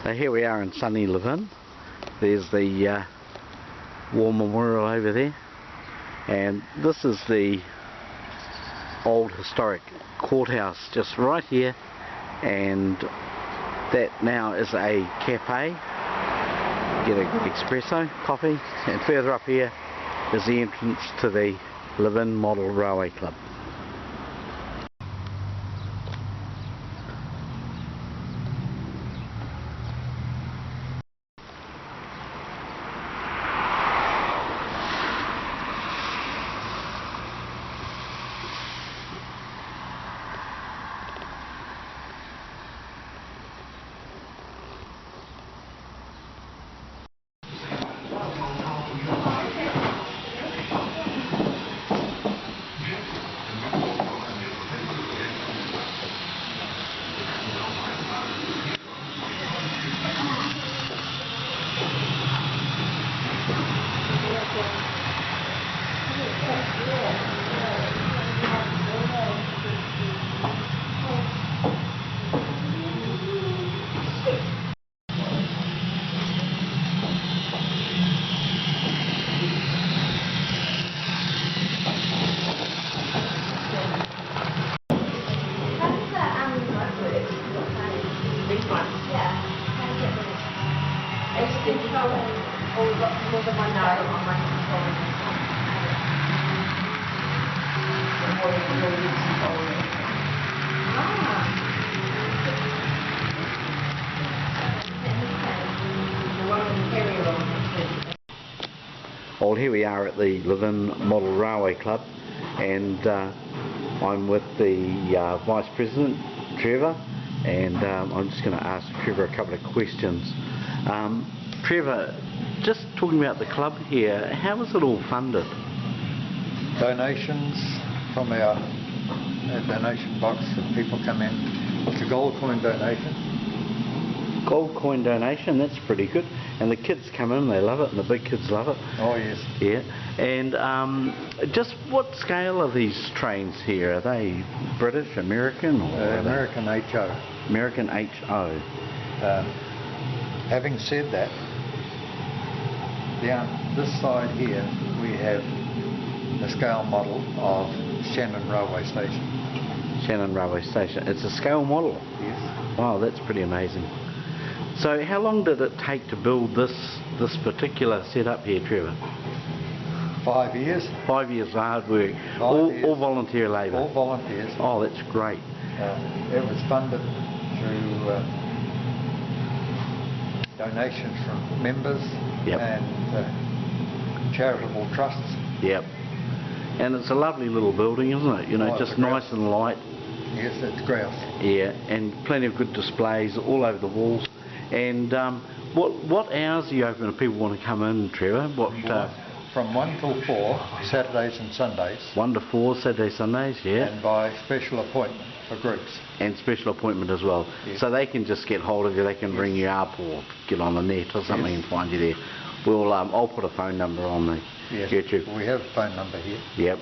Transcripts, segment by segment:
So here we are in sunny Levin. There's the War Memorial over there, and this is the old historic courthouse just right here, and that now is a cafe. Get an espresso, coffee, and further up here is the entrance to the Levin Model Railway Club. Well, here we are at the Levin Model Railway Club, and I'm with the Vice President, Trevor, and I'm just going to ask Trevor a couple of questions. Trevor, just talking about the club here, how is it all funded? Donations from our donation box that people come in. It's a gold coin donation. Gold coin donation, that's pretty good. And the kids come in, they love it, and the big kids love it. Oh yes. Yeah. And just what scale are these trains here? Are they British, American, or American HO? American HO. Having said that, down this side here we have a scale model of Shannon Railway Station. Shannon Railway Station. It's a scale model? Yes. Wow, that's pretty amazing. So how long did it take to build this particular setup here, Trevor? 5 years. 5 years of hard work. All volunteer labour? All volunteers. Oh, that's great. It was funded through donations from members. Yep. And charitable trusts. Yep. And it's a lovely little building, isn't it? You know, just nice and light. Yes, it's grouse. Yeah, and plenty of good displays all over the walls. And what hours are you open if people want to come in, Trevor? From 1 till 4, Saturdays and Sundays. 1 to 4, Saturdays, Sundays, yeah. And by special appointment for groups. And special appointment as well. Yes. So they can just get hold of you, they can ring you up or get on the net or something and find you there. I'll put a phone number on the YouTube. We have a phone number here. Yep.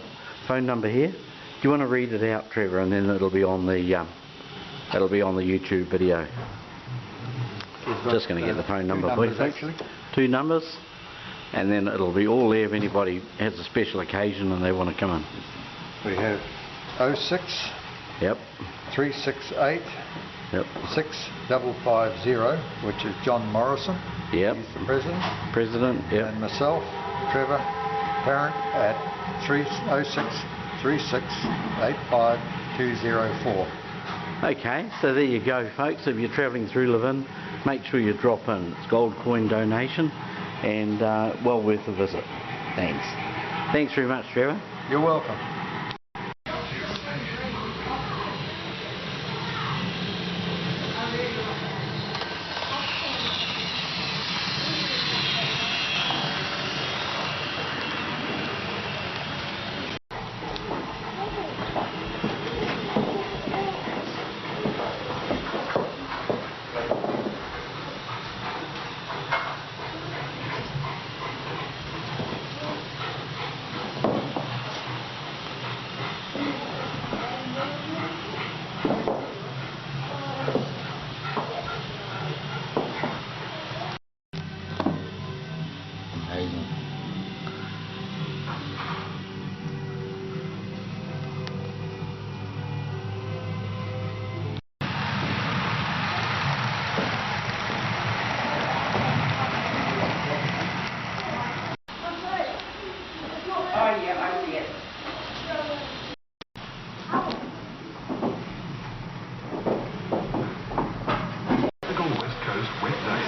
Phone number here. Do you want to read it out, Trevor, and then it'll be on the YouTube video. Just going to get the phone number, please. Actually. 2 numbers, and then it'll be all there if anybody has a special occasion and they want to come in. We have 06. Yep. 368. Yep. 6550, which is John Morrison. Yep. He's the president. President. Yep. And myself, Trevor, parent, at 306 3685 204. Okay, so there you go, folks. If you're travelling through Levin, make sure you drop in. It's gold coin donation, and well worth a visit. Thanks. Thanks very much, Trevor. You're welcome. typical West Coast wet day.